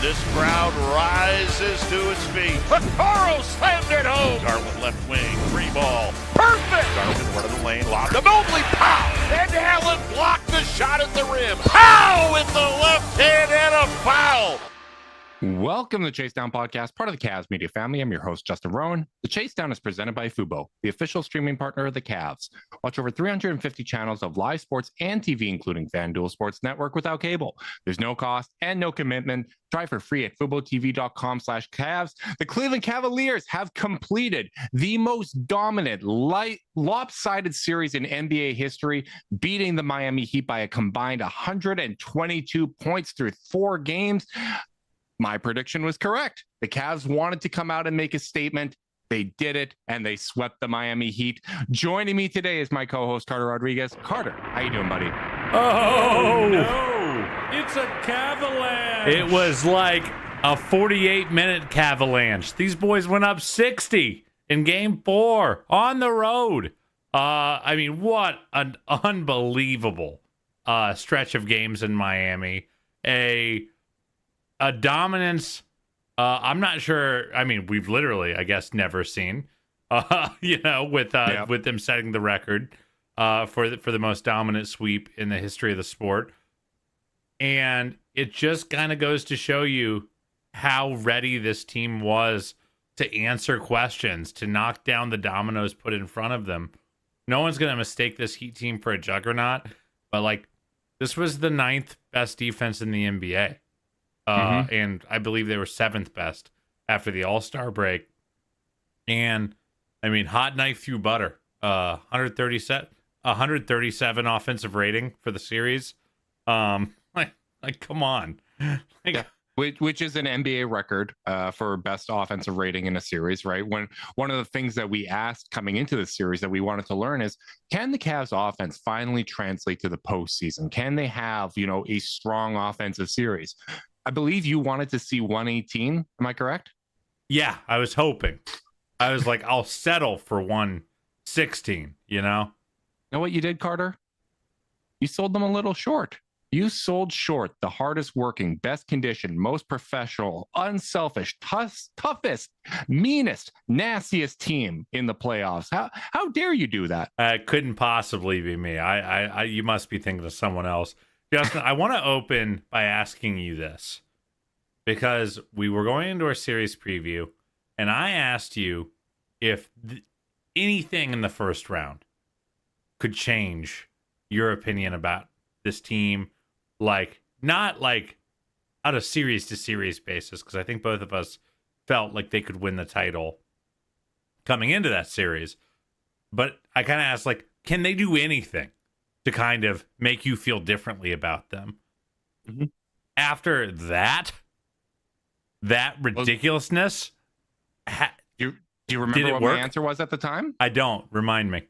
This crowd rises to its feet. Caro slammed it home. Garland left wing, free ball. Perfect! Garland running the lane, lobbed to Mobley. Pow! And Allen blocked the shot at the rim. Pow! With the left hand and a foul. Welcome to the Chase Down Podcast, part of the Cavs media family. I'm your host, Justin Rowan. The Chase Down is presented by Fubo, the official streaming partner of the Cavs. Watch over 350 channels of live sports and TV, including FanDuel Sports Network without cable. There's no cost and no commitment. Try for free at FuboTV.com/Cavs. The Cleveland Cavaliers have completed the most dominant, lopsided series in NBA history, beating the Miami Heat by a combined 122 points through 4 games. My prediction was correct. The Cavs wanted to come out and make a statement. They did it, and they swept the Miami Heat. Joining me today is my co-host, Carter Rodriguez. Carter, how you doing, buddy? Oh, no. It's a Cavalanche. It was like a 48-minute Cavalanche. These boys went up 60 in Game 4 on the road. I mean, what an unbelievable stretch of games in Miami. A dominance, I'm not sure. I mean, we've literally, I guess, never seen, with them setting the record for the most dominant sweep in the history of the sport. And it just kind of goes to show you how ready this team was to answer questions, to knock down the dominoes put in front of them. No one's going to mistake this Heat team for a juggernaut, but this was the 9th best defense in the NBA. And I believe they were 7th best after the All-Star break. And, I mean, hot knife through butter. 137 offensive rating for the series. Come on. Which is an NBA record for best offensive rating in a series, right? When one of the things that we asked coming into the series that we wanted to learn is, can the Cavs offense finally translate to the postseason? Can they have, a strong offensive series? I believe you wanted to see 118. Am I correct? Yeah, I was hoping. I was like, I'll settle for 116, You know what you did, Carter? You sold them a little short. You sold short the hardest working, best conditioned, most professional, unselfish, toughest, meanest, nastiest team in the playoffs. How dare you do that? It couldn't possibly be me. I you must be thinking of someone else. Justin, I want to open by asking you this, because we were going into our series preview, and I asked you if anything in the first round could change your opinion about this team, not out of series to series basis, because I think both of us felt like they could win the title coming into that series. But I kind of asked, can they do anything to kind of make you feel differently about them? Mm-hmm. After that ridiculousness, do you remember what my answer was at the time? I don't. Remind me.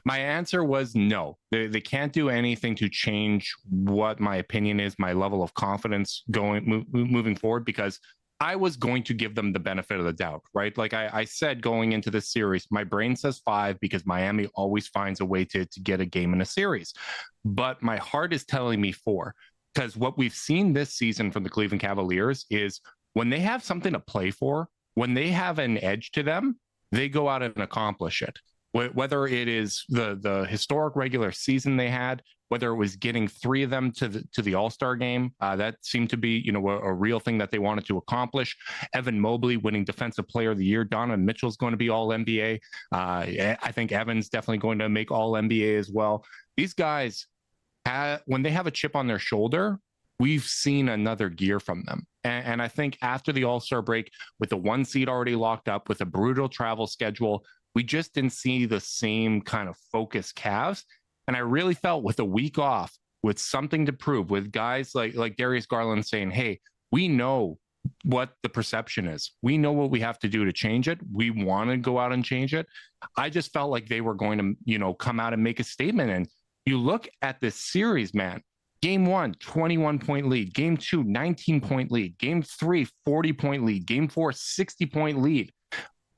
My answer was no. They can't do anything to change what my opinion is, my level of confidence moving forward, because I was going to give them the benefit of the doubt, right? Like I said, going into this series, my brain says 5 because Miami always finds a way to get a game in a series. But my heart is telling me 4, because what we've seen this season from the Cleveland Cavaliers is when they have something to play for, when they have an edge to them, they go out and accomplish it. Whether it is the historic regular season they had, whether it was getting 3 of them to the All-Star game, that seemed to be, a real thing that they wanted to accomplish. Evan Mobley winning Defensive Player of the Year. Donovan Mitchell's going to be All-NBA. I think Evan's definitely going to make All-NBA as well. These guys, when they have a chip on their shoulder, we've seen another gear from them. And I think after the All-Star break, with the 1 seed already locked up, with a brutal travel schedule, we just didn't see the same kind of focused Cavs. And I really felt with a week off, with something to prove, with guys like Darius Garland saying, hey, we know what the perception is. We know what we have to do to change it. We want to go out and change it. I just felt like they were going to, come out and make a statement. And you look at this series, man. Game 1, 21-point lead. Game 2, 19-point lead. Game 3, 40-point lead. Game 4, 60-point lead.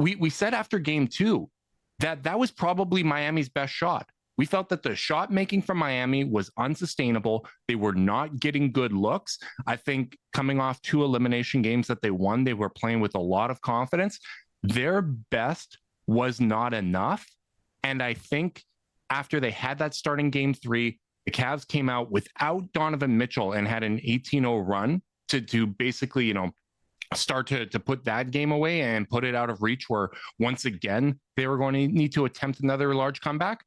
We said after Game 2 that was probably Miami's best shot. We felt that the shot making from Miami was unsustainable. They were not getting good looks. I think coming off 2 elimination games that they won, they were playing with a lot of confidence. Their best was not enough. And I think after they had that starting game 3, the Cavs came out without Donovan Mitchell and had an 18-0 run to basically, start to put that game away and put it out of reach, where once again, they were going to need to attempt another large comeback.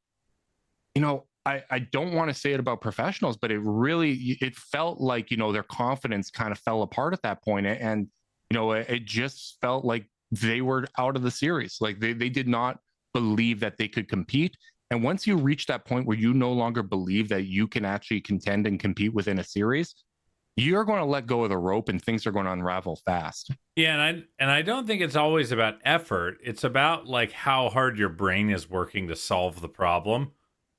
I don't want to say it about professionals, but it felt like, their confidence kind of fell apart at that point. And, it just felt like they were out of the series. Like they did not believe that they could compete. And once you reach that point where you no longer believe that you can actually contend and compete within a series, you're going to let go of the rope and things are going to unravel fast. Yeah, and I don't think it's always about effort. It's about like how hard your brain is working to solve the problem.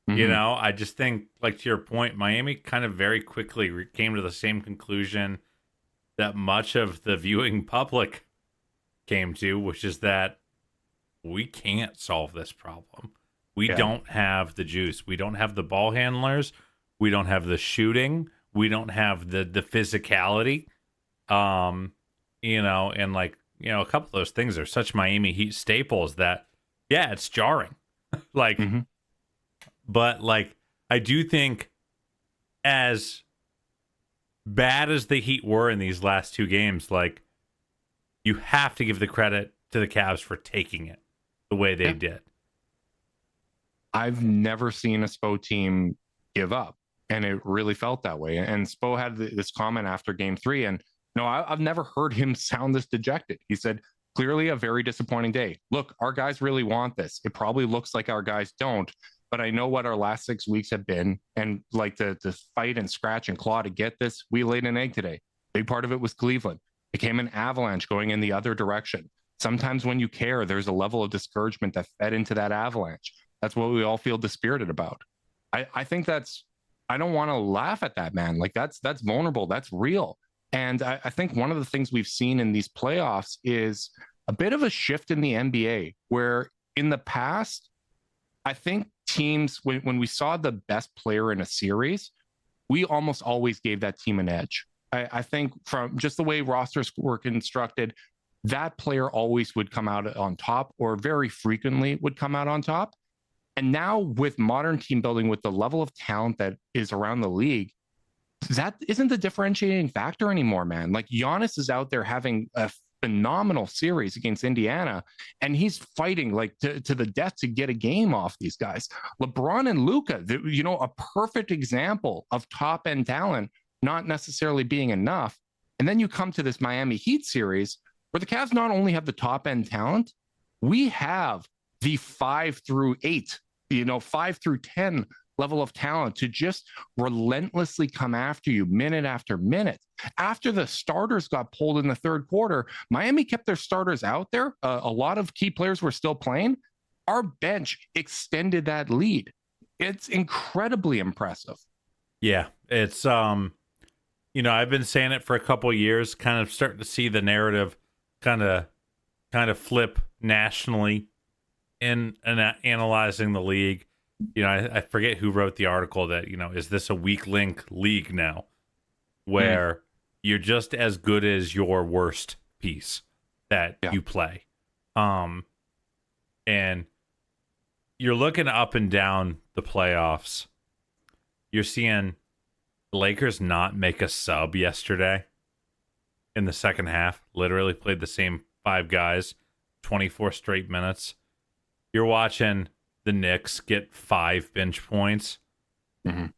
Mm-hmm. I just think, like, to your point, Miami kind of very quickly came to the same conclusion that much of the viewing public came to, which is that we can't solve this problem. We don't have the juice. We don't have the ball handlers. We don't have the shooting. We don't have the physicality. And a couple of those things are such Miami Heat staples that, it's jarring. Mm-hmm. But I do think, as bad as the Heat were in these last 2 games, you have to give the credit to the Cavs for taking it the way they did. I've never seen a Spo team give up, and it really felt that way. And Spo had this comment after game 3, and I've never heard him sound this dejected. He said, clearly a very disappointing day. Look, our guys really want this. It probably looks like our guys don't, but I know what our last 6 weeks have been, and to fight and scratch and claw to get this, we laid an egg today. Big part of it was Cleveland. It came an avalanche going in the other direction. Sometimes when you care, there's a level of discouragement that fed into that avalanche. That's what we all feel dispirited about. I think I don't want to laugh at that, man. That's vulnerable. That's real. And I think one of the things we've seen in these playoffs is a bit of a shift in the NBA, where in the past, I think teams, when we saw the best player in a series, we almost always gave that team an edge. I think from just the way rosters were constructed, that player always would come out on top, or very frequently would come out on top. And now with modern team building, with the level of talent that is around the league, that isn't the differentiating factor anymore, man. Giannis is out there having a phenomenal series against Indiana, and he's fighting to the death to get a game off these guys. LeBron and Luka, a perfect example of top end talent not necessarily being enough. And then you come to this Miami Heat series where the Cavs not only have the top end talent, we have the 5 through 8, 5 through 10 level of talent to just relentlessly come after you minute after minute. After the starters got pulled in the third quarter, Miami kept their starters out there. A lot of key players were still playing. Our bench extended that lead. It's incredibly impressive. Yeah, it's I've been saying it for a couple of years, kind of starting to see the narrative kind of flip nationally in analyzing the league. I forget who wrote the article that, is this a weak link league now, where you're just as good as your worst piece that you play. And you're looking up and down the playoffs. You're seeing the Lakers not make a sub yesterday in the second half. Literally played the same 5 guys, 24 straight minutes. You're watching the Knicks get 5 bench points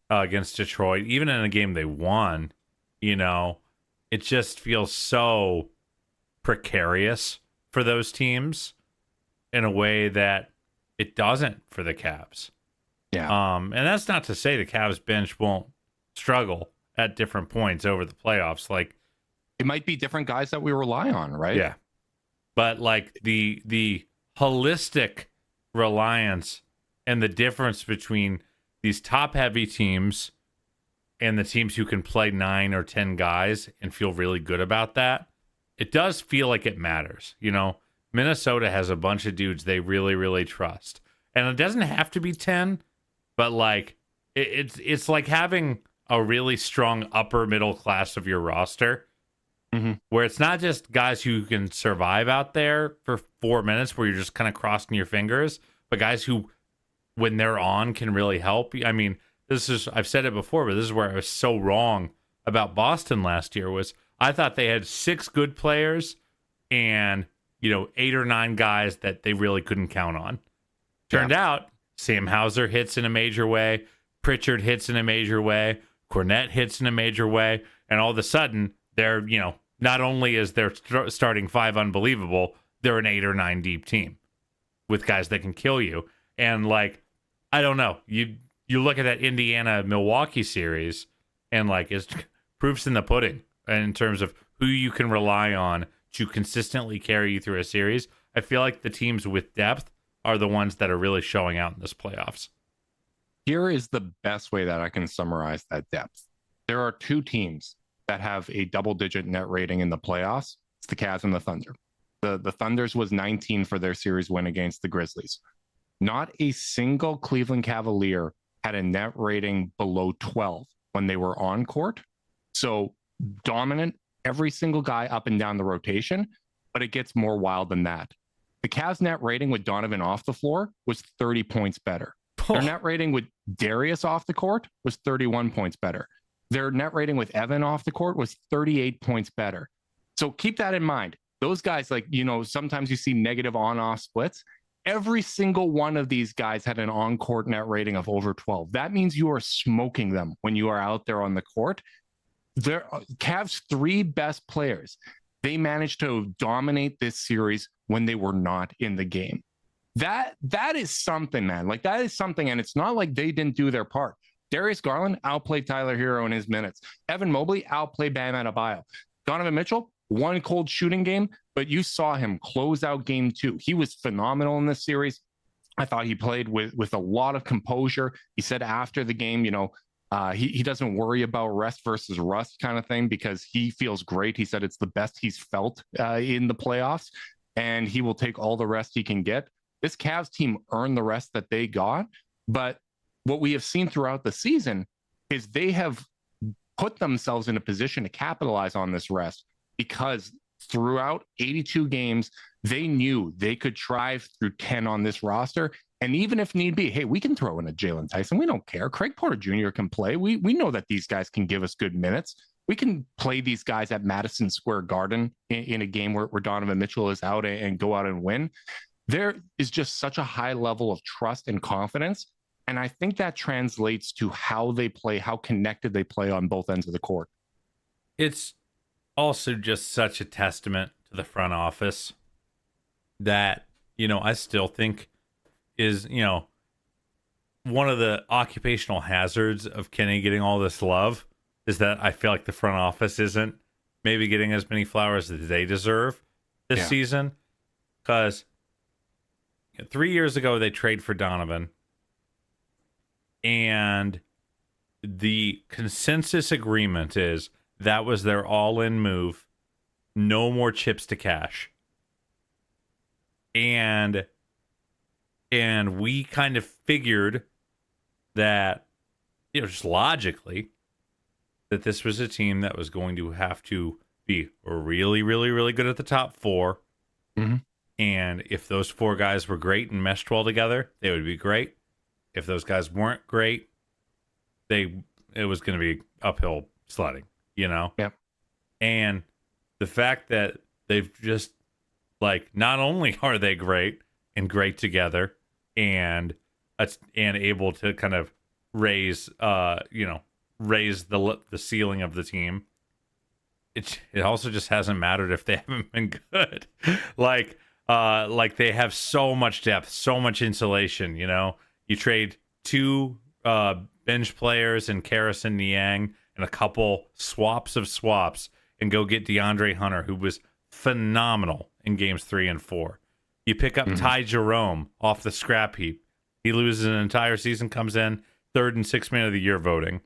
against Detroit, even in a game they won. It just feels so precarious for those teams in a way that it doesn't for the Cavs. Yeah. And that's not to say the Cavs bench won't struggle at different points over the playoffs. It might be different guys that we rely on, right? Yeah. But the holistic reliance and the difference between these top-heavy teams and the teams who can play 9 or 10 guys and feel really good about that, it does feel like it matters. Minnesota has a bunch of dudes they really, really trust. And it doesn't have to be 10, but like it's like having a really strong upper middle class of your roster, where it's not just guys who can survive out there for 4 minutes where you're just kind of crossing your fingers, but guys who, when they're on, can really help. I mean, I've said it before, but this is where I was so wrong about Boston last year. Was I thought they had 6 good players and 8 or 9 guys that they really couldn't count on. Turned out Sam Hauser hits in a major way, Pritchard hits in a major way, Cornette hits in a major way, and all of a sudden they're not only is their starting 5 unbelievable, they're an 8 or 9 deep team with guys that can kill you. And like, I don't know, you look at that Indiana Milwaukee series, and like it's proofs in the pudding in terms of who you can rely on to consistently carry you through a series. I feel like the teams with depth are the ones that are really showing out in this playoffs. Here is the best way that I can summarize that depth. There are 2 teams that have a double-digit net rating in the playoffs. It's the Cavs and the Thunder. The Thunder's was 19 for their series win against the Grizzlies. Not a single Cleveland Cavalier had a net rating below 12 when they were on court. So dominant, every single guy up and down the rotation, but it gets more wild than that. The Cavs net rating with Donovan off the floor was 30 points better. Their net rating with Darius off the court was 31 points better. Their net rating with Evan off the court was 38 points better. So keep that in mind. Those guys, like, sometimes you see negative on-off splits. Every single one of these guys had an on-court net rating of over 12. That means you are smoking them when you are out there on the court. Cavs' 3 best players, they managed to dominate this series when they were not in the game. That is something, man. Like, that is something, and it's not like they didn't do their part. Darius Garland outplayed Tyler Hero in his minutes. Evan Mobley outplayed Bam Adebayo. Donovan Mitchell, 1 cold shooting game, but you saw him close out game 2. He was phenomenal in this series. I thought he played with a lot of composure. He said after the game, he doesn't worry about rest versus rust kind of thing because he feels great. He said it's the best he's felt in the playoffs, and he will take all the rest he can get. This Cavs team earned the rest that they got, but what we have seen throughout the season is they have put themselves in a position to capitalize on this rest because throughout 82 games, they knew they could drive through 10 on this roster. And even if need be, hey, we can throw in a Jalen Tyson. We don't care. Craig Porter Jr. can play. We know that these guys can give us good minutes. We can play these guys at Madison Square Garden in a game where Donovan Mitchell is out and go out and win. There is just such a high level of trust and confidence. And I think that translates to how they play, how connected they play on both ends of the court. It's also just such a testament to the front office that, I still think is, one of the occupational hazards of Kenny getting all this love is that I feel like the front office isn't maybe getting as many flowers as they deserve this season. Because 3 years ago, they trade for Donovan. And the consensus agreement is that was their all-in move. No more chips to cash. And we kind of figured that, just logically, that this was a team that was going to have to be really, really, really good at the top 4. Mm-hmm. And if those 4 guys were great and meshed well together, they would be great. If those guys weren't great, it was going to be uphill sledding, Yep. And the fact that they've just, like, not only are they great and great together and able to kind of raise the ceiling of the team, it also just hasn't mattered if they haven't been good. Like they have so much depth, so much insulation, You trade 2 bench players and Karras and Niang and a couple swaps and go get DeAndre Hunter, who was phenomenal in games 3 and 4. You pick up Ty Jerome off the scrap heap. He loses an entire season, comes in 3rd and 6th man of the year voting.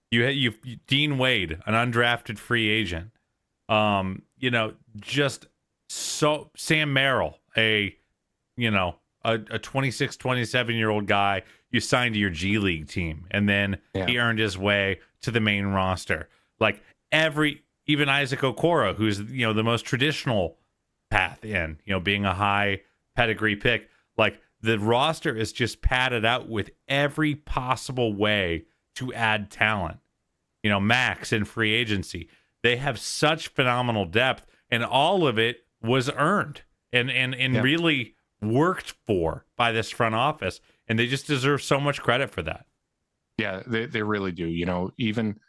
You Dean Wade, an undrafted free agent. Just so Sam Merrill, a 26, 27-year-old guy you signed to your G League team, and then he earned his way to the main roster. Like even Isaac Okoro, who's the most traditional path in, being a high pedigree pick, like the roster is just padded out with every possible way to add talent. Max in free agency, they have such phenomenal depth, and all of it was earned and really worked for by this front office, and they just deserve so much credit for that. Yeah, they really do. Even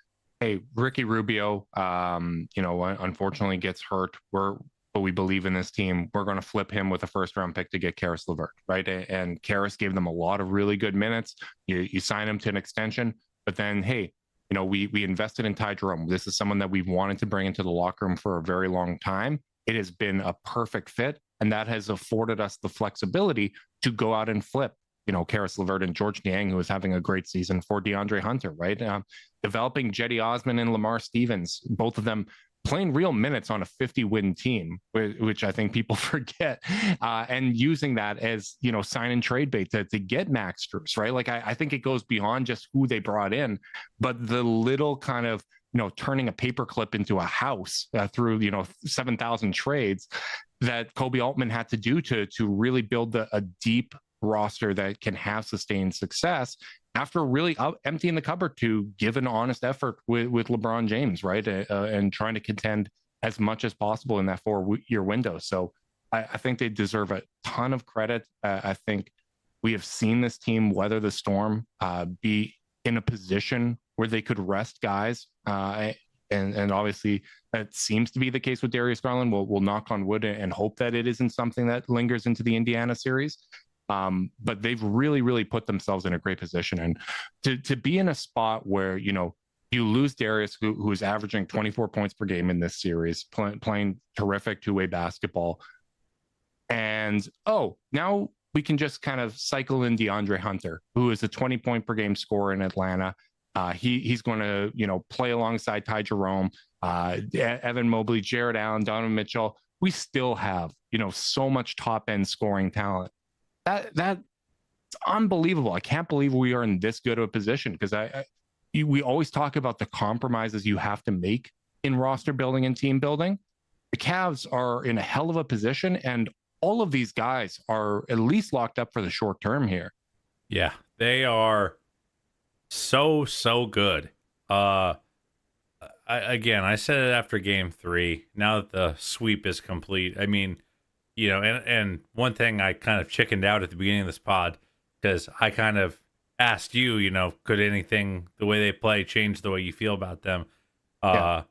Ricky Rubio, unfortunately gets hurt. But we believe in this team. We're going to flip him with a first-round pick to get Karis LeVert, right? And Karis gave them a lot of really good minutes. You sign him to an extension, but then, we invested in Ty Jerome. This is someone that we've wanted to bring into the locker room for a very long time. It has been a perfect fit, and that has afforded us the flexibility to go out and flip, Karis LeVert and George Niang, who is having a great season, for DeAndre Hunter, right? Developing Jetty Osman and Lamar Stevens, both of them playing real minutes on a 50-win team, which I think people forget, and using that as, sign and trade bait to get Max Strus, right? Like, I think it goes beyond just who they brought in, but the little kind of, turning a paperclip into a house through, 7,000 trades that Kobe Altman had to do to really build a deep roster that can have sustained success after really emptying the cupboard to give an honest effort with LeBron James, right? And trying to contend as much as possible in that 4-year window. So I think they deserve a ton of credit. I think we have seen this team weather the storm, be in a position where they could rest guys. And obviously that seems to be the case with Darius Garland. We'll knock on wood and hope that it isn't something that lingers into the Indiana series. But they've really, really put themselves in a great position. And to be in a spot where, you lose Darius, who is averaging 24 points per game in this series, playing terrific two-way basketball. And, now we can just kind of cycle in DeAndre Hunter, who is a 20-point per game scorer in Atlanta. He's going to, play alongside Ty Jerome, Evan Mobley, Jarrett Allen, Donovan Mitchell. We still have, so much top-end scoring talent. That's unbelievable. I can't believe we are in this good of a position, because we always talk about the compromises you have to make in roster building and team building. The Cavs are in a hell of a position, and all of these guys are at least locked up for the short term here. Yeah, they are so good. I said it after game 3. Now that the sweep is complete, I mean, and one thing I kind of chickened out at the beginning of this pod, because I kind of asked you, could anything, the way they play, change the way you feel about them? I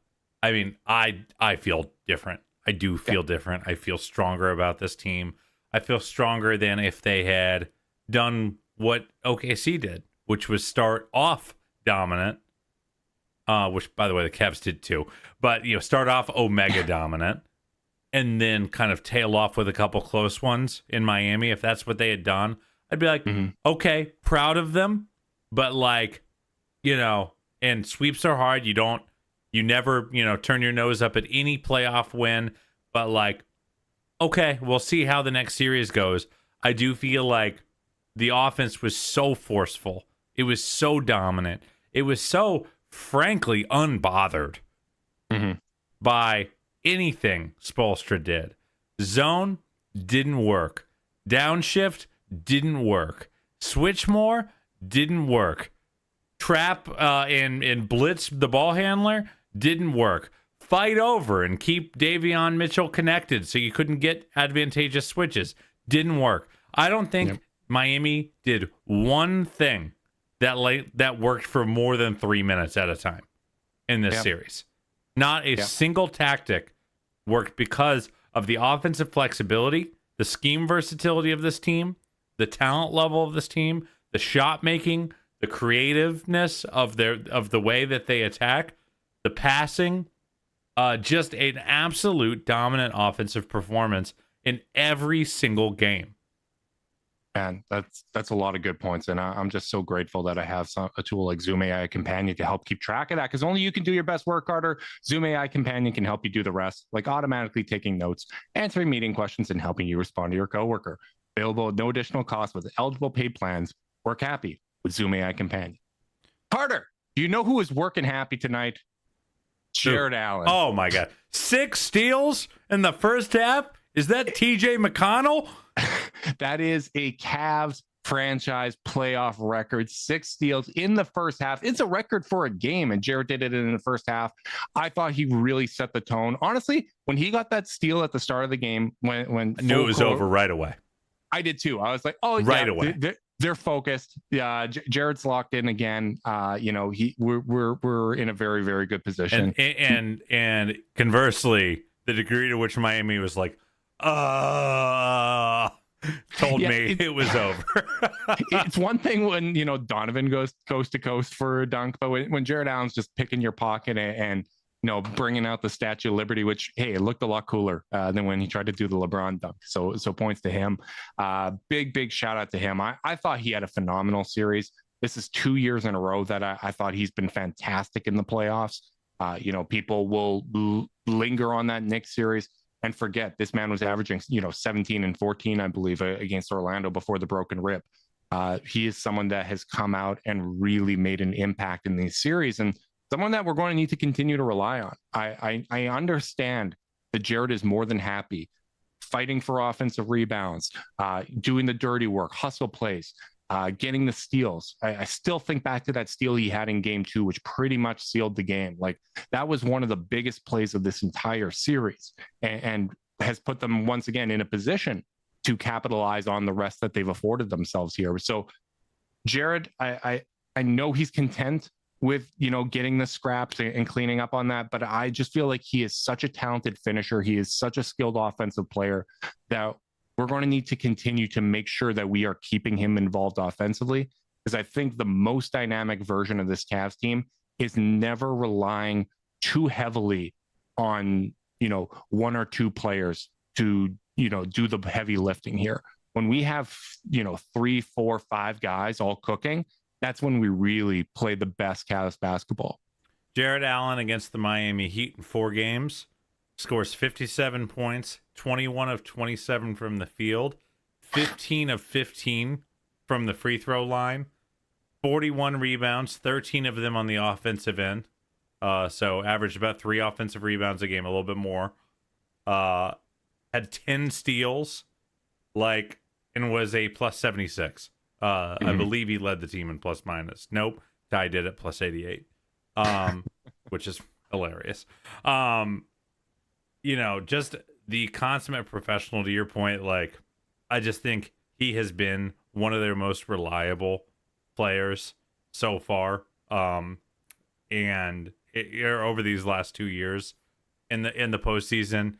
mean, I feel different. I do feel different. I feel stronger about this team. I feel stronger than if they had done what OKC did, which was start off dominant, which, by the way, the Cavs did too. But, start off Omega dominant, and then kind of tail off with a couple close ones in Miami. If that's what they had done, I'd be like, okay, proud of them. But and sweeps are hard. You never, turn your nose up at any playoff win. But okay, we'll see how the next series goes. I do feel like the offense was so forceful. It was so dominant. It was so, frankly, unbothered by anything Spoelstra did. Zone didn't work. Downshift didn't work. Switch more didn't work. Trap and blitz the ball handler didn't work. Fight over and keep Davion Mitchell connected so you couldn't get advantageous switches didn't work. I don't think Miami did one thing that worked for more than 3 minutes at a time in this series. Not a single tactic worked because of the offensive flexibility, the scheme versatility of this team, the talent level of this team, the shot making, the creativeness of the way that they attack, the passing, just an absolute dominant offensive performance in every single game. Man, that's a lot of good points, and I'm just so grateful that I have a tool like Zoom AI Companion to help keep track of that, because only you can do your best work, Carter. Zoom AI Companion can help you do the rest, like automatically taking notes, answering meeting questions, and helping you respond to your coworker. Available at no additional cost with eligible paid plans work happy with Zoom AI Companion. Carter, do you know who was working happy tonight? Jarrett Allen. Oh my God. 6 steals in the first half? Is that TJ McConnell? That is a Cavs franchise playoff record. 6 steals in the first half. It's a record for a game, and Jarrett did it in the first half. I thought he really set the tone. Honestly, when he got that steal at the start of the game, when I knew it was over right away. I did too. I was like, oh, right yeah, away. They're focused. Yeah, Jarrett's locked in again. We're in a very, very good position. And conversely, the degree to which Miami was like, told me it was over. It's one thing when Donovan goes coast to coast for a dunk, but when Jarrett Allen's just picking your pocket and bringing out the Statue of Liberty, which, hey, it looked a lot cooler than when he tried to do the LeBron dunk. So points to him. Big shout out to him. I thought he had a phenomenal series. This is 2 years in a row that I thought he's been fantastic in the playoffs. People will linger on that Knicks series and forget this man was averaging, 17 and 14, I believe, against Orlando before the broken rib. He is someone that has come out and really made an impact in these series, and someone that we're going to need to continue to rely on. I understand that Jarrett is more than happy fighting for offensive rebounds, doing the dirty work, hustle plays, getting the steals. I still think back to that steal he had in game 2, which pretty much sealed the game. Like, that was one of the biggest plays of this entire series, and has put them once again in a position to capitalize on the rest that they've afforded themselves here. So Jarrett, I know he's content with getting the scraps and cleaning up on that, but I just feel like he is such a talented finisher. He is such a skilled offensive player that we're going to need to continue to make sure that we are keeping him involved offensively, because I think the most dynamic version of this Cavs team is never relying too heavily on 1 or 2 players to do the heavy lifting here. When we have 3, 4, 5 guys all cooking, that's when we really play the best Cavs basketball. Jarrett Allen against the Miami Heat in 4 games scores 57 points, 21 of 27 from the field, 15 of 15 from the free throw line, 41 rebounds, 13 of them on the offensive end. So averaged about 3 offensive rebounds a game, a little bit more. Had 10 steals, and was a plus 76. I believe he led the team in plus minus. Nope. Ty did it plus 88, which is hilarious. Just the consummate professional, to your point. I just think he has been one of their most reliable players so far. And over these last 2 years in the postseason,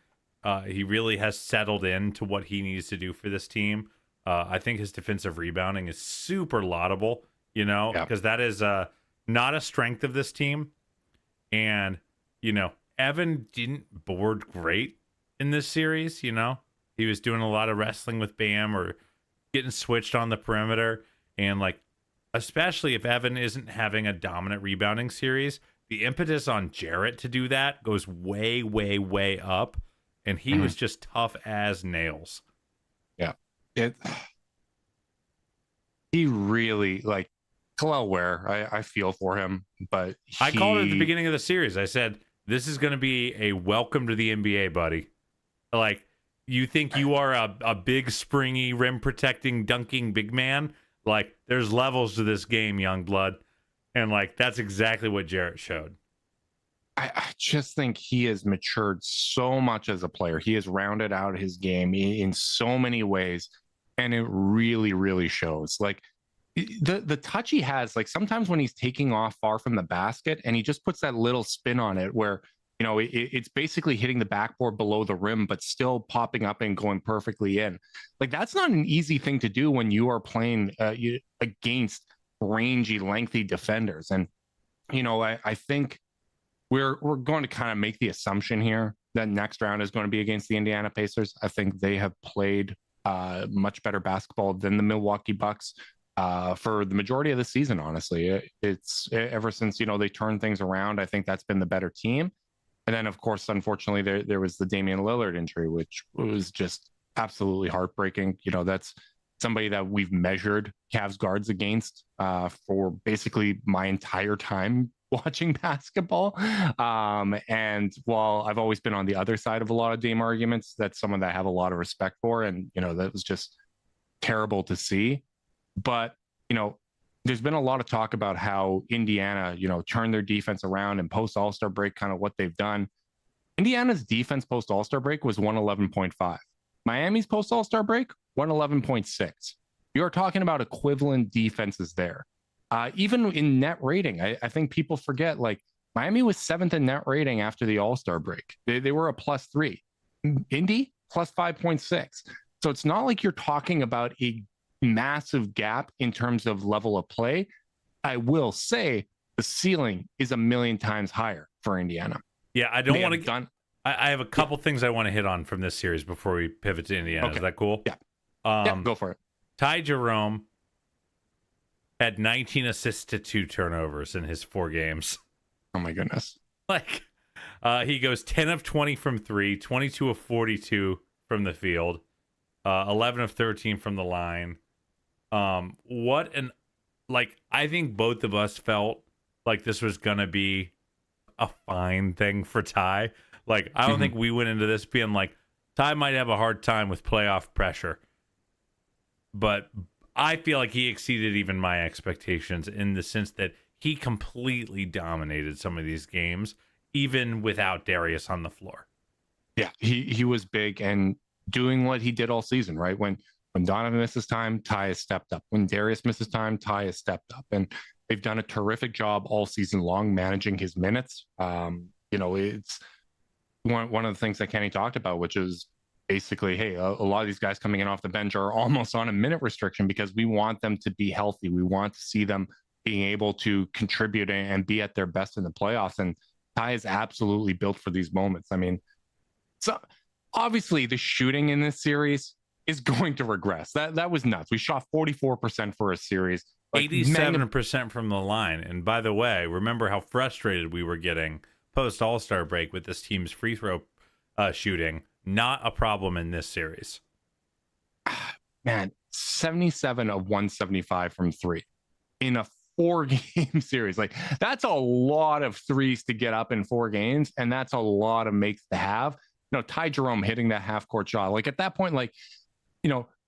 he really has settled into what he needs to do for this team. I think his defensive rebounding is super laudable, because that is not a strength of this team. And, Evan didn't board great in this series. He was doing a lot of wrestling with Bam or getting switched on the perimeter. And, especially if Evan isn't having a dominant rebounding series, the impetus on Jarrett to do that goes way, way, way up. And he was just tough as nails. Yeah. He really, Kalel Ware, I feel for him, but I called it at the beginning of the series. I said, this is going to be a welcome to the NBA, buddy. You think you are a big, springy, rim-protecting, dunking big man? There's levels to this game, young blood. And, that's exactly what Jarrett showed. I just think he has matured so much as a player. He has rounded out his game in so many ways, and it really, really shows. The touch he has, sometimes when he's taking off far from the basket and he just puts that little spin on it where, it's basically hitting the backboard below the rim, but still popping up and going perfectly in. That's not an easy thing to do when you are playing against rangy, lengthy defenders. And, I think we're going to kind of make the assumption here that next round is going to be against the Indiana Pacers. I think they have played much better basketball than the Milwaukee Bucks for the majority of the season. Honestly, it's ever since they turned things around. I think that's been the better team. And then, of course, unfortunately, there was the Damian Lillard injury, which was just absolutely heartbreaking. That's somebody that we've measured Cavs guards against for basically my entire time watching basketball. And while I've always been on the other side of a lot of Dame arguments, that's someone that I have a lot of respect for. And, that was just terrible to see. But, there's been a lot of talk about how Indiana, turned their defense around and post All-Star break, kind of what they've done. Indiana's defense post All-Star break was 111.5. Miami's post All-Star break, 111.6. You're talking about equivalent defenses there. Even in net rating, I think people forget, Miami was 7th in net rating after the All-Star break. They were a +3. Indy, +5.6. So it's not like you're talking about a massive gap in terms of level of play. I will say the ceiling is a million times higher for Indiana. Yeah, I don't want to. I have a couple things I want to hit on from this series before we pivot to Indiana. Okay. Is that cool? Yeah. Go for it. Ty Jerome had 19 assists to 2 turnovers in his 4 games. Oh my goodness. He goes 10 of 20 from 3, 22 of 42 from the field, 11 of 13 from the line. I think both of us felt like this was going to be a fine thing for Ty. I don't think we went into this being like, Ty might have a hard time with playoff pressure. But I feel like he exceeded even my expectations in the sense that he completely dominated some of these games, even without Darius on the floor. Yeah, he was big and doing what he did all season, right? When Donovan misses time, Ty has stepped up. When Darius misses time, Ty has stepped up. And they've done a terrific job all season long managing his minutes. It's one of the things that Kenny talked about, which is basically, hey, a lot of these guys coming in off the bench are almost on a minute restriction because we want them to be healthy. We want to see them being able to contribute and be at their best in the playoffs. And Ty is absolutely built for these moments. I mean, so obviously the shooting in this series is going to regress. That was nuts. We shot 44% for a series. 87% from the line. And by the way, remember how frustrated we were getting post All-Star break with this team's free throw shooting. Not a problem in this series. Man, 77 of 175 from 3 in a 4-game series. That's a lot of threes to get up in 4 games, and that's a lot of makes to have. Ty Jerome hitting that half-court shot. At that point,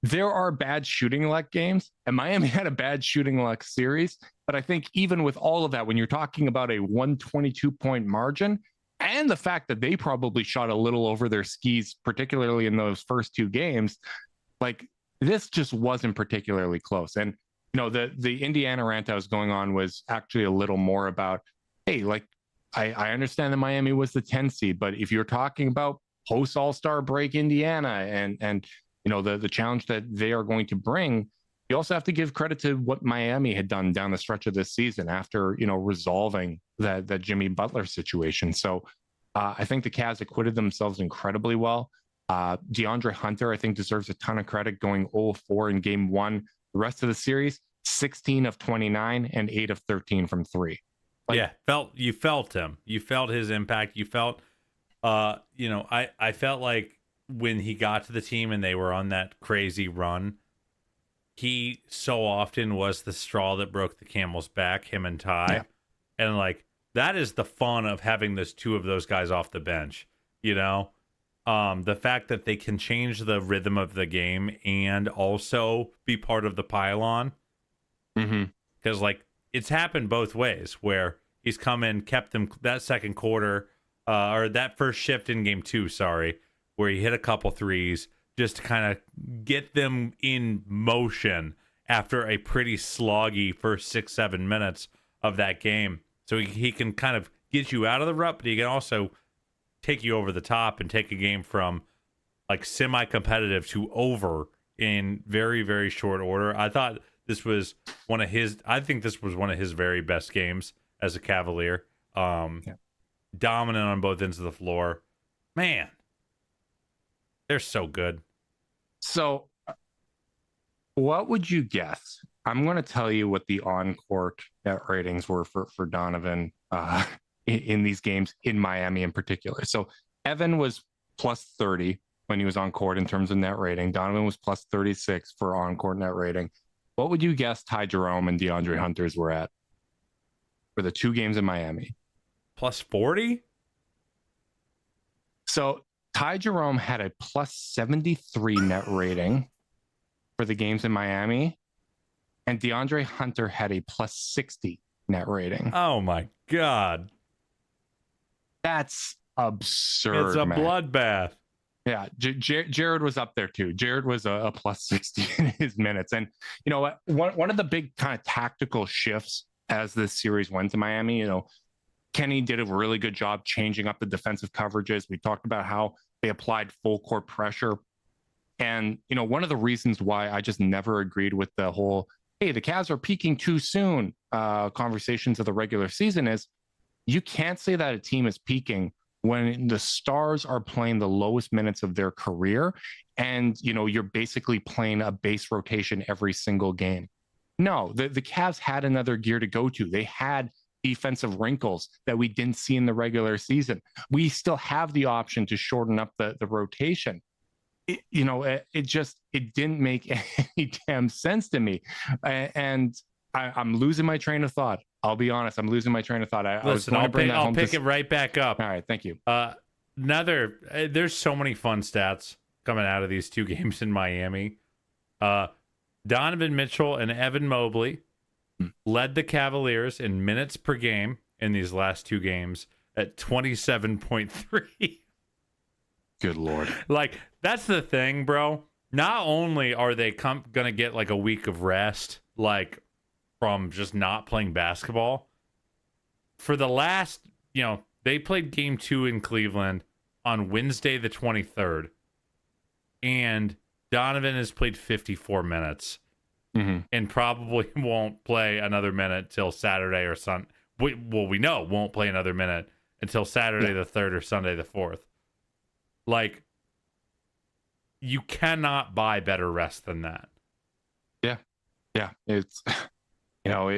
there are bad shooting luck games, and Miami had a bad shooting luck series. But I think even with all of that, when you're talking about a 122-point margin, and the fact that they probably shot a little over their skis, particularly in those first 2 games, this just wasn't particularly close. And, the Indiana rant I was going on was actually a little more about, hey, I understand that Miami was the 10 seed, but if you're talking about post All-Star break Indiana and the challenge that they are going to bring, you also have to give credit to what Miami had done down the stretch of this season after, resolving that Jimmy Butler situation. So I think the Cavs acquitted themselves incredibly well. DeAndre Hunter, I think, deserves a ton of credit, going 0-4 in game 1. The rest of the series, 16 of 29 and 8 of 13 from 3. You felt him. You felt his impact. You felt, I felt like when he got to the team and they were on that crazy run, he so often was the straw that broke the camel's back, him and Ty. Yeah. And that is the fun of having those 2 of those guys off the bench, the fact that they can change the rhythm of the game and also be part of the pylon. Because it's happened both ways where he's come in, kept them that second quarter or that first shift in game 2, where he hit a couple threes just to kind of get them in motion after a pretty sloggy first 6-7 minutes of that game. So he can kind of get you out of the rut, but he can also take you over the top and take a game from semi-competitive to over in very, very short order. I thought this was one of his very best games as a Cavalier. Dominant on both ends of the floor. Man, they're so good. So what would you guess? I'm going to tell you what the on-court net ratings were for Donovan in these games in Miami in particular. So Evan was +30, when he was on court in terms of net rating. Donovan was plus 36 for on-court net rating. What would you guess Ty Jerome and DeAndre Hunter's were at for the 2 games in Miami? Plus 40? So Ty Jerome had a plus 73 net rating for the games in Miami, and DeAndre Hunter had a plus 60 net rating. Oh my God. That's absurd. It's a bloodbath. Yeah, Jared was up there too. Jared was a plus 60 in his minutes. And you know what? One of the big kind of tactical shifts as this series went to Miami, you know, Kenny did a really good job changing up the defensive coverages. We talked about how they applied full court pressure. And, you know, one of the reasons why I just never agreed with the whole, hey, the Cavs are peaking too soon conversations of the regular season is you can't say that a team is peaking when the stars are playing the lowest minutes of their career and, you know, you're basically playing a base rotation every single game. No, the Cavs had another gear to go to. They had defensive wrinkles that we didn't see in the regular season. We still have the option to shorten up the rotation. It didn't make any damn sense to me. And I'm losing my train of thought. I'll be honest. I'm losing my train of thought. I'll pick it right back up. All right. Thank you. There's so many fun stats coming out of these 2 games in Miami. Donovan Mitchell and Evan Mobley led the Cavaliers in minutes per game in these last 2 games at 27.3. Good Lord. Like, that's the thing, bro. Not only are they going to get like a week of rest, like from just not playing basketball, for the last, you know, they played game 2 in Cleveland on Wednesday, the 23rd, and Donovan has played 54 minutes and probably won't play another minute till Saturday or Sunday. We know won't play another minute until Saturday the 3rd or Sunday the 4th. Like, you cannot buy better rest than that. Yeah. It's, you know,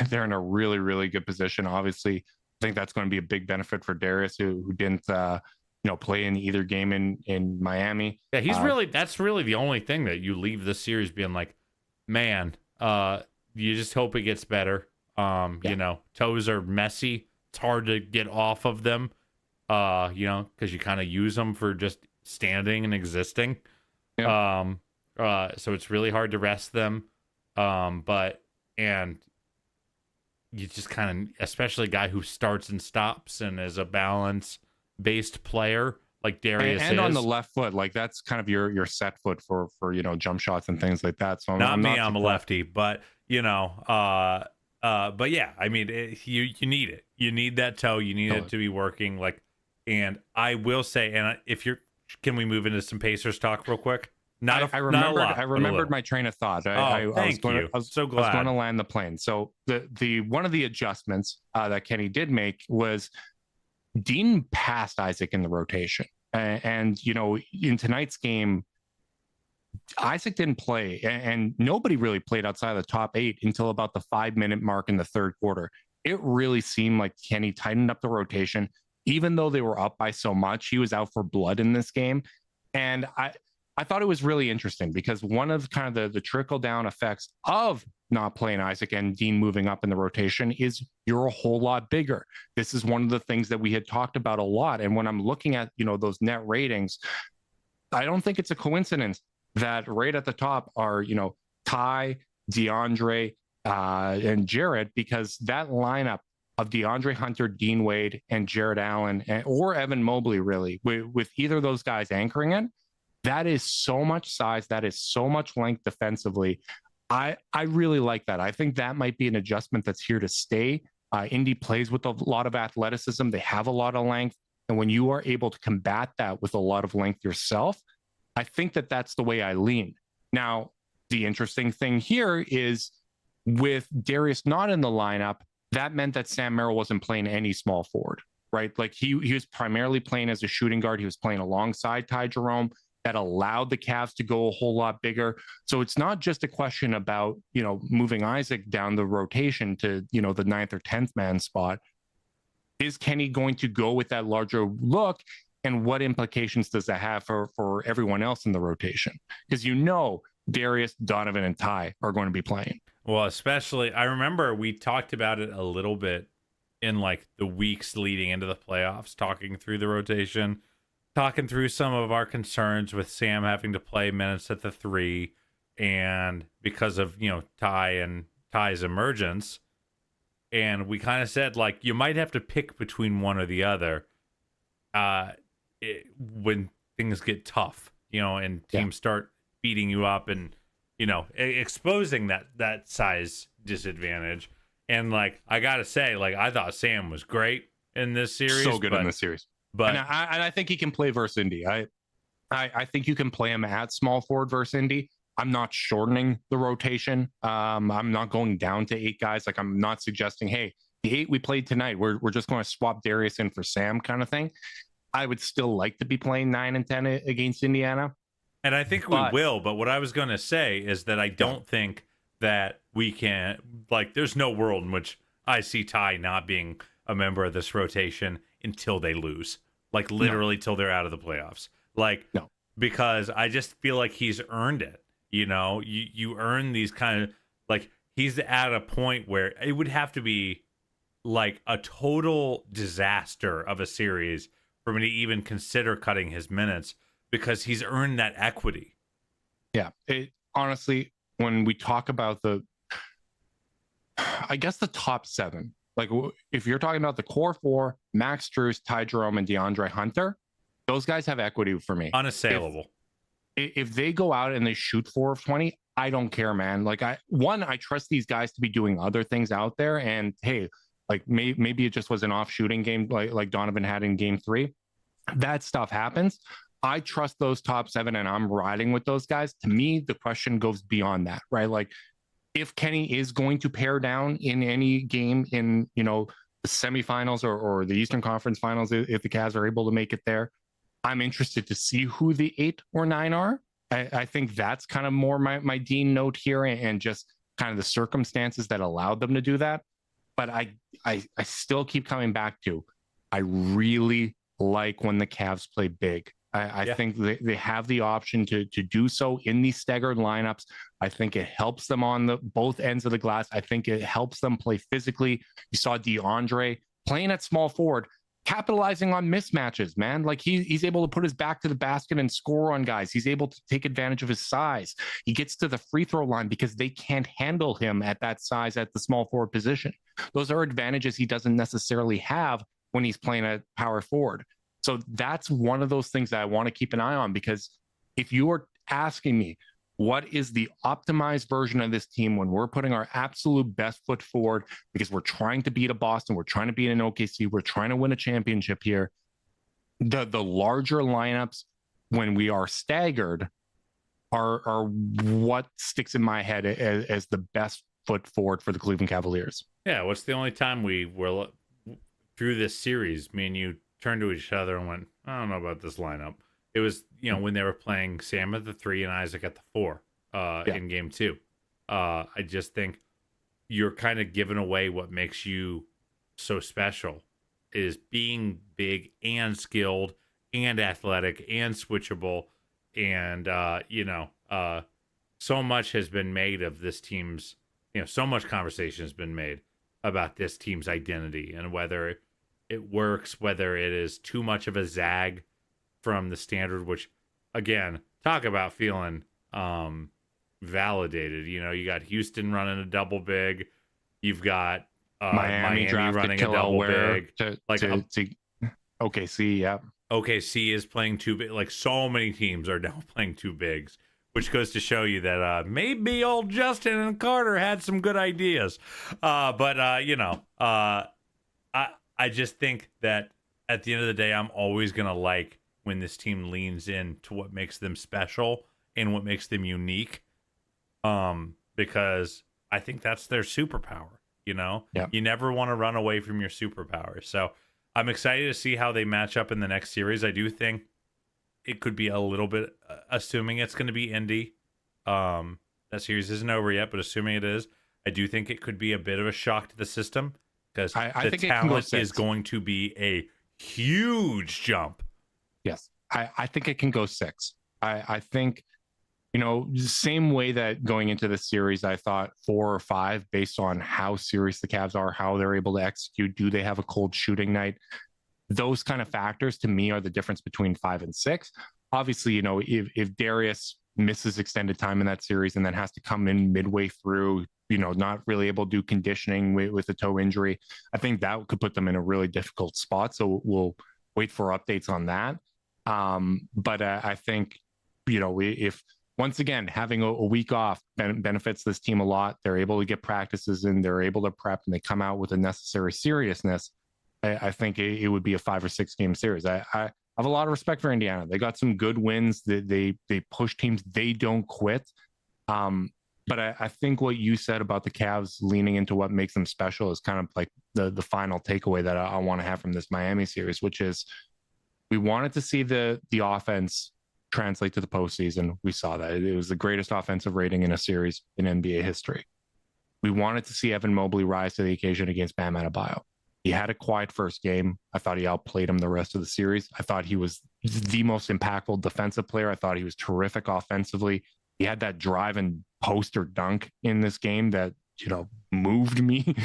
they're in a really, really good position. Obviously, I think that's going to be a big benefit for Darius, who didn't, play in either game in Miami. Yeah, that's really the only thing that you leave this series being like, man, you just hope it gets better. You know, toes are messy. It's hard to get off of them, because you kind of use them for just standing and existing. Yeah. So it's really hard to rest them. And you just kind of, especially a guy who starts and stops and is a balance-based player like Darius and is. on the left foot, like that's kind of your set foot for jump shots and things like that. So I'm a lefty, but but yeah, I mean, you need it. You need that toe. You need it to be working. Like, and I will say, can we move into some Pacers talk real quick? I remembered my train of thought. Thank you. I was so glad. I was going to land the plane. So the one of the adjustments that Kenny did make was Dean passed Isaac in the rotation. And you know, in tonight's game, Isaac didn't play, and nobody really played outside of the top 8 until about the 5-minute mark in the 3rd quarter. It really seemed like Kenny tightened up the rotation. Even though they were up by so much, he was out for blood in this game. And I thought it was really interesting because one of kind of the trickle-down effects of not playing Isaac and Dean moving up in the rotation is you're a whole lot bigger. This is one of the things that we had talked about a lot. And when I'm looking at, those net ratings, I don't think it's a coincidence that right at the top are, Ty, DeAndre, and Jarrett, because that lineup of DeAndre Hunter, Dean Wade, and Jarrett Allen, or Evan Mobley, really, with either of those guys anchoring it, that is so much size. That is so much length defensively. I really like that. I think that might be an adjustment that's here to stay. Indy plays with a lot of athleticism. They have a lot of length. And when you are able to combat that with a lot of length yourself, I think that that's the way I lean. Now, the interesting thing here is with Darius not in the lineup, that meant that Sam Merrill wasn't playing any small forward, right? Like he was primarily playing as a shooting guard. He was playing alongside Ty Jerome. That allowed the Cavs to go a whole lot bigger. So it's not just a question about, moving Isaac down the rotation to, the 9th or 10th man spot. Is Kenny going to go with that larger look? and what implications does that have for everyone else in the rotation? Because Darius, Donovan, and Ty are going to be playing. Well, especially, I remember we talked about it a little bit in like the weeks leading into the playoffs, talking through the rotation, talking through some of our concerns with Sam having to play minutes at the 3, and because of, Ty's emergence. And we kind of said, like, you might have to pick between one or the other when things get tough, and teams start beating you up and, exposing that size disadvantage. And, like, I got to say, like, I thought Sam was great in this series. So good in this series. But I think he can play versus Indy. I think you can play him at small forward versus Indy. I'm not shortening the rotation. I'm not going down to 8 guys. Like, I'm not suggesting, hey, the 8 we played tonight, we're just going to swap Darius in for Sam kind of thing. I would still like to be playing 9 and 10 against Indiana. And I think we will. But what I was going to say is that I don't think that we can, like, there's no world in which I see Ty not being a member of this rotation until they lose. Like, literally till they're out of the playoffs. Like, because I just feel like he's earned it. You earn these kind of, like, he's at a point where it would have to be like a total disaster of a series for me to even consider cutting his minutes, because he's earned that equity. Yeah. Honestly, when we talk about the top 7, like, if you're talking about the core 4, Max Strus, Ty Jerome, and DeAndre Hunter, those guys have equity for me. Unassailable. If they go out and they shoot 4 of 20, I don't care, man. Like, I trust these guys to be doing other things out there. And hey, like, maybe it just was an off shooting game like Donovan had in game 3. That stuff happens. I trust those top 7, and I'm riding with those guys. To me, the question goes beyond that, right? Like, if Kenny is going to pair down in any game in, the semifinals or the Eastern Conference Finals, if the Cavs are able to make it there, I'm interested to see who the 8 or 9 are. I think that's kind of more my Dean note here, and just kind of the circumstances that allowed them to do that. But I still keep coming back to, I really like when the Cavs play big. I think they have the option to do so in these staggered lineups. I think it helps them on both ends of the glass. I think it helps them play physically. You saw DeAndre playing at small forward, capitalizing on mismatches, man. Like, he's able to put his back to the basket and score on guys. He's able to take advantage of his size. He gets to the free throw line because they can't handle him at that size at the small forward position. Those are advantages he doesn't necessarily have when he's playing at power forward. So that's one of those things that I want to keep an eye on, because if you are asking me, what is the optimized version of this team when we're putting our absolute best foot forward, because we're trying to beat a Boston, we're trying to beat an OKC, we're trying to win a championship here, the larger lineups when we are staggered are what sticks in my head as the best foot forward for the Cleveland Cavaliers. Yeah, what's the only time we were through this series, me and you turned to each other and went, I don't know about this lineup. It was, when they were playing Sam at the 3 and Isaac at the 4 in game 2. I just think you're kind of giving away what makes you so special, is being big and skilled and athletic and switchable. And, so much has been made of this team's, so much conversation has been made about this team's identity and whether it works, whether it is too much of a zag from the standard, which, again, talk about feeling validated. You got Houston running a double big. You've got Miami running a double big. OKC, yeah. OKC is playing two big. Like, so many teams are now playing two bigs, which goes to show you that maybe old Justin and Carter had some good ideas. I just think that at the end of the day, I'm always going to like when this team leans in to what makes them special and what makes them unique, because I think that's their superpower, Yeah. You never want to run away from your superpower. So I'm excited to see how they match up in the next series. I do think it could be a little bit, assuming it's going to be Indy. That series isn't over yet, but assuming it is, I do think it could be a bit of a shock to the system, because the talent is going to be a huge jump Yes. I think it can go 6. I think, same way that going into the series, I thought 4 or 5 based on how serious the Cavs are, how they're able to execute. Do they have a cold shooting night? Those kind of factors to me are the difference between 5 and 6. Obviously, if Darius misses extended time in that series and then has to come in midway through, not really able to do conditioning with a toe injury, I think that could put them in a really difficult spot. So we'll wait for updates on that. But I think, if once again, having a week off benefits this team a lot, they're able to get practices in, they're able to prep, and they come out with a necessary seriousness. I think it would be a 5 or 6 game series. I have a lot of respect for Indiana. They got some good wins. They push teams. They don't quit. But I think what you said about the Cavs leaning into what makes them special is kind of like the final takeaway that I want to have from this Miami series, which is we wanted to see the offense translate to the postseason. We saw that. It was the greatest offensive rating in a series in NBA history. We wanted to see Evan Mobley rise to the occasion against Bam Adebayo. He had a quiet first game. I thought he outplayed him the rest of the series. I thought he was the most impactful defensive player. I thought he was terrific offensively. He had that drive and post or dunk in this game that, moved me.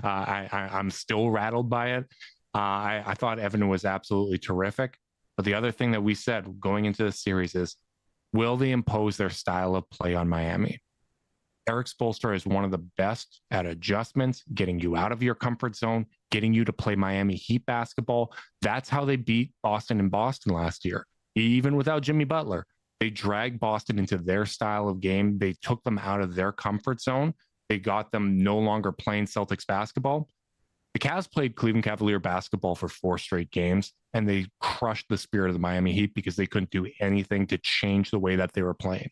I'm still rattled by it. I thought Evan was absolutely terrific. But the other thing that we said going into the series is, will they impose their style of play on Miami? Eric Spoelstra is one of the best at adjustments, getting you out of your comfort zone, getting you to play Miami Heat basketball. That's how they beat Boston in Boston last year. Even without Jimmy Butler, they dragged Boston into their style of game. They took them out of their comfort zone. They got them no longer playing Celtics basketball. The Cavs played Cleveland Cavalier basketball for 4 straight games, and they crushed the spirit of the Miami Heat because they couldn't do anything to change the way that they were playing.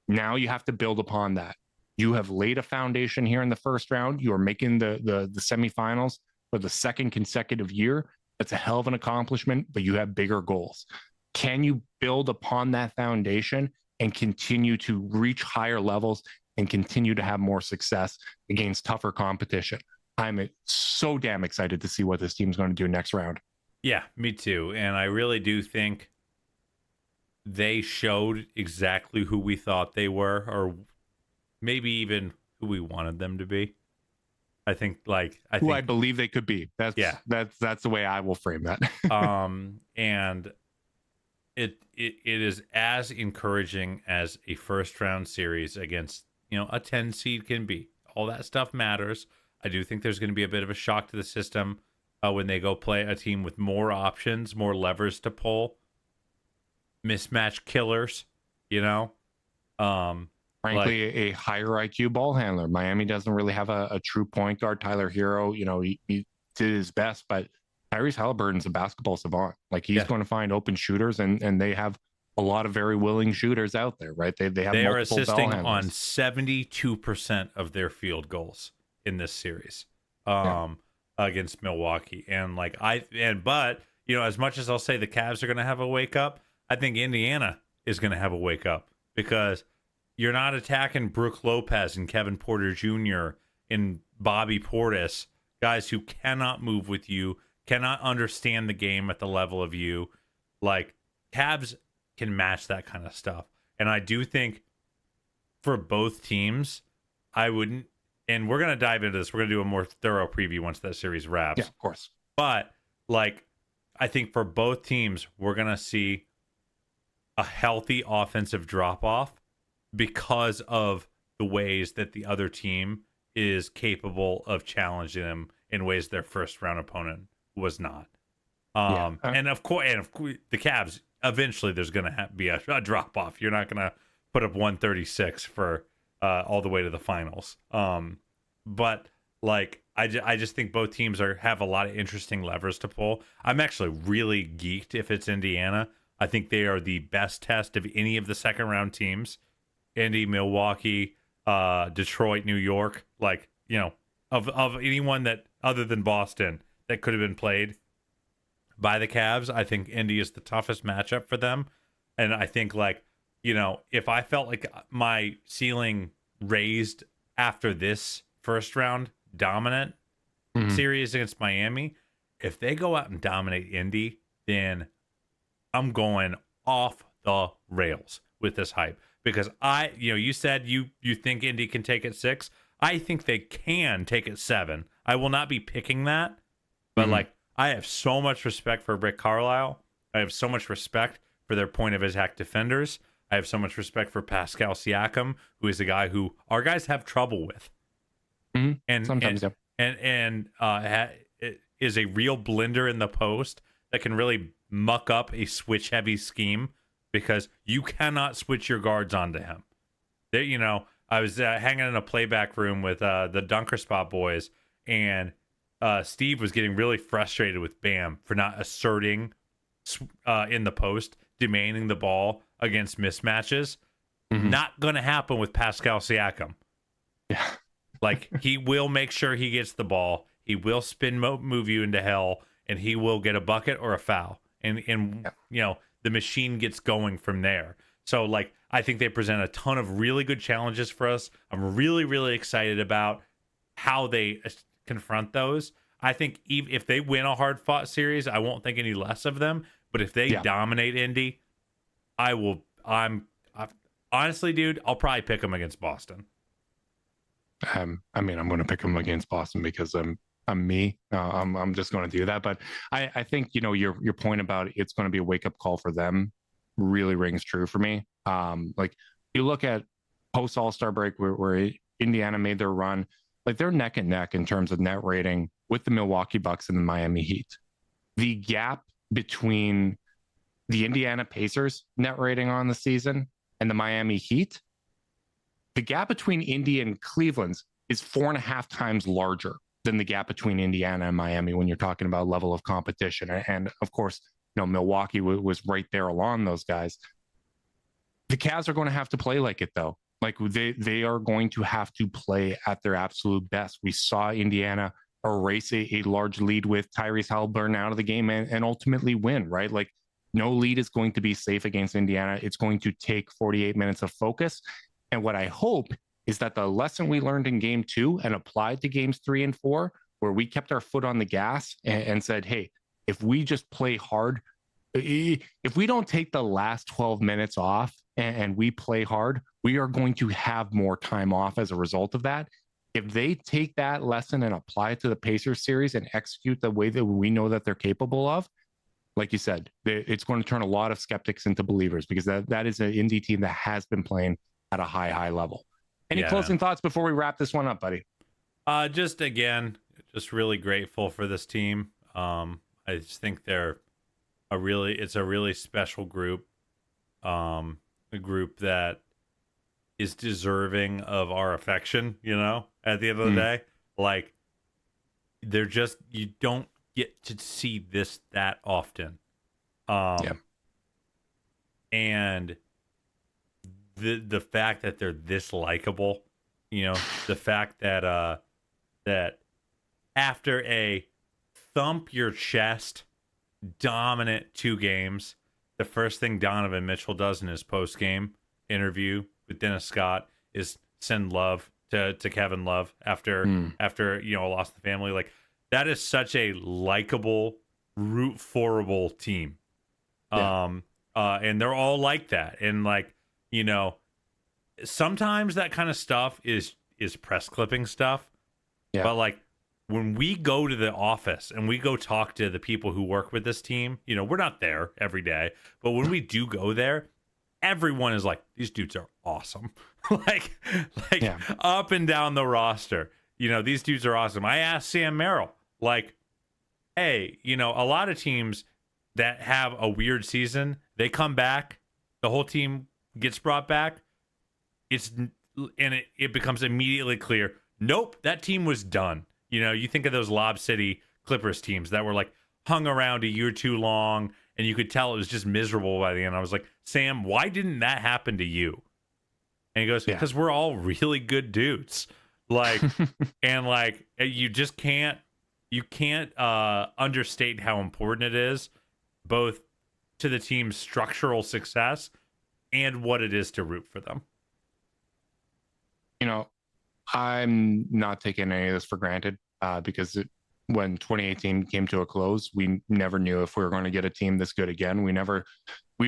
Now you have to build upon that. You have laid a foundation here in the first round. You are making the semifinals for the second consecutive year. That's a hell of an accomplishment, but you have bigger goals. Can you build upon that foundation and continue to reach higher levels and continue to have more success against tougher competition? I'm so damn excited to see what this team's going to do next round. Yeah, me too. And I really do think they showed exactly who we thought they were, or maybe even who we wanted them to be. I think who I believe they could be. That's the way I will frame that. And it is as encouraging as a first round series against, a 10 seed can be. All that stuff matters. I do think there's going to be a bit of a shock to the system when they go play a team with more options, more levers to pull, mismatch killers, Frankly, a higher IQ ball handler. Miami doesn't really have a true point guard. Tyler Hero, he did his best, but Tyrese Halliburton's a basketball savant. He's going to find open shooters, and they have a lot of very willing shooters out there, right? They are assisting on 72% of their field goals in this series against Milwaukee. And but as much as I'll say the Cavs are going to have a wake up, I think Indiana is going to have a wake up, because you're not attacking Brook Lopez and Kevin Porter Jr. and Bobby Portis, guys who cannot move with you, cannot understand the game at the level of you. Cavs can match that kind of stuff. And I do think for both teams, I wouldn't, and we're going to dive into this. We're going to do a more thorough preview once that series wraps. Yeah, of course. But I think for both teams, we're going to see a healthy offensive drop off because of the ways that the other team is capable of challenging them in ways their first round opponent was not. And of course, the Cavs, eventually there's going to be a drop off. You're not going to put up 136 for all the way to the finals. But I just think both teams have a lot of interesting levers to pull. I'm actually really geeked if it's Indiana. I think they are the best test of any of the second round teams. Indy, Milwaukee, Detroit, New York, of anyone that other than Boston that could have been played by the Cavs, I think Indy is the toughest matchup for them. And I think if I felt like my ceiling raised after this first round dominant series against Miami, if they go out and dominate Indy, then I'm going off the rails with this hype because you said you think Indy can take it 6. I think they can take it 7. I will not be picking that, but I have so much respect for Rick Carlisle. I have so much respect for their point of attack defenders. I have so much respect for Pascal Siakam, who is a guy who our guys have trouble with, and sometimes is a real blender in the post that can really muck up a switch heavy scheme because you cannot switch your guards onto him. I was hanging in a playback room with the Dunker Spot boys, and Steve was getting really frustrated with Bam for not asserting in the post, demanding the ball against mismatches. Not going to happen with Pascal Siakam. Yeah. Like, he will make sure he gets the ball. He will spin move you into hell, and he will get a bucket or a foul. And the machine gets going from there. So, like, I think they present a ton of really good challenges for us. I'm really, really excited about how they confront those. I think if they win a hard-fought series, I won't think any less of them. But if they dominate Indy, honestly, dude, I'll probably pick them against Boston. I'm going to pick them against Boston because I'm me. I'm just going to do that. But I think, your point about it's going to be a wake up call for them really rings true for me. Like, you look at post All-Star break where Indiana made their run, like, they're neck and neck in terms of net rating with the Milwaukee Bucks and the Miami Heat. The gap between the Indiana Pacers net rating on the season and the Miami Heat, the gap between Indy and Cleveland's is 4.5 times larger than the gap between Indiana and Miami when you're talking about level of competition. And of course, Milwaukee was right there along those guys. The Cavs are going to have to play like it, though. Like, they are going to have to play at their absolute best. We saw Indiana erase a large lead with Tyrese Halliburton out of the game and ultimately win, right? Like, no lead is going to be safe against Indiana. It's going to take 48 minutes of focus. And what I hope is that the lesson we learned in game 2 and applied to games 3 and 4, where we kept our foot on the gas and said, hey, if we just play hard, if we don't take the last 12 minutes off and we play hard, we are going to have more time off as a result of that. If they take that lesson and apply it to the Pacers series and execute the way that we know that they're capable of, like you said, it's going to turn a lot of skeptics into believers, because that is an Indy team that has been playing at a high level. Any closing thoughts before we wrap this one up, buddy? Just really grateful for this team. I just think it's a really special group. A group that is deserving of our affection, at the end of the day. Like, you don't get to see this that often. And the fact that they're this likable, the fact that that after a thump your chest dominant 2 games, the first thing Donovan Mitchell does in his post-game interview with Dennis Scott is send love to Kevin Love after a loss to the family. Like, that is such a likable, root forable team. And they're all like that. And, like, sometimes that kind of stuff is press clipping stuff. Yeah. But, like, when we go to the office and we go talk to the people who work with this team, we're not there every day, but when we do go there, everyone is like, these dudes are awesome. like up and down the roster, these dudes are awesome. I asked Sam Merrill, like, hey, a lot of teams that have a weird season, they come back, the whole team gets brought back. It becomes immediately clear, nope, that team was done. You think of those Lob City Clippers teams that were, like, hung around a year too long, and you could tell it was just miserable by the end. I was like, Sam, why didn't that happen to you? And he goes, because we're all really good dudes. Like, and, like, you can't understate how important it is, both to the team's structural success and what it is to root for them. I'm not taking any of this for granted, because when 2018 came to a close, we never knew if we were going to get a team this good again. We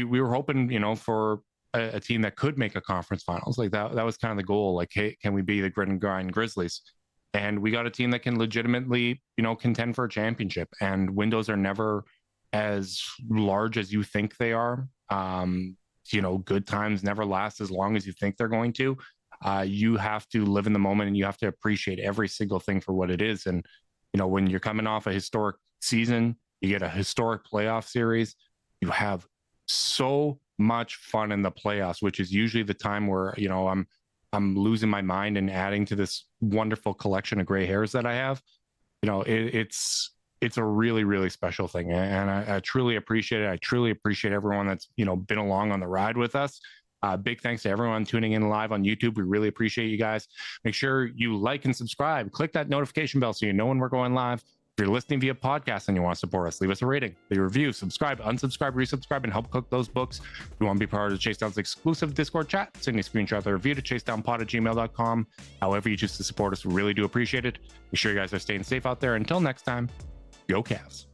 were hoping, for a team that could make a conference finals. Like that was kind of the goal. Like, hey, can we be the grit and grind Grizzlies? And we got a team that can legitimately, contend for a championship. And windows are never as large as you think they are. Good times never last as long as you think they're going to. You have to live in the moment, and you have to appreciate every single thing for what it is. And, when you're coming off a historic season, you get a historic playoff series, you have so much fun in the playoffs, which is usually the time where, I'm losing my mind and adding to this wonderful collection of gray hairs that I have. It's a really, really special thing. And I truly appreciate it. I truly appreciate everyone that's, been along on the ride with us. Big thanks to everyone tuning in live on YouTube. We really appreciate you guys. Make sure you like and subscribe. Click that notification bell so you know when we're going live. If you're listening via podcast and you want to support us, leave us a rating, leave a review, subscribe, unsubscribe, resubscribe, and help cook those books. If you want to be part of the Chase Down's exclusive Discord chat, send me a screenshot of the review to chasedownpod@gmail.com. However you choose to support us, we really do appreciate it. Make sure you guys are staying safe out there. Until next time, go Cavs.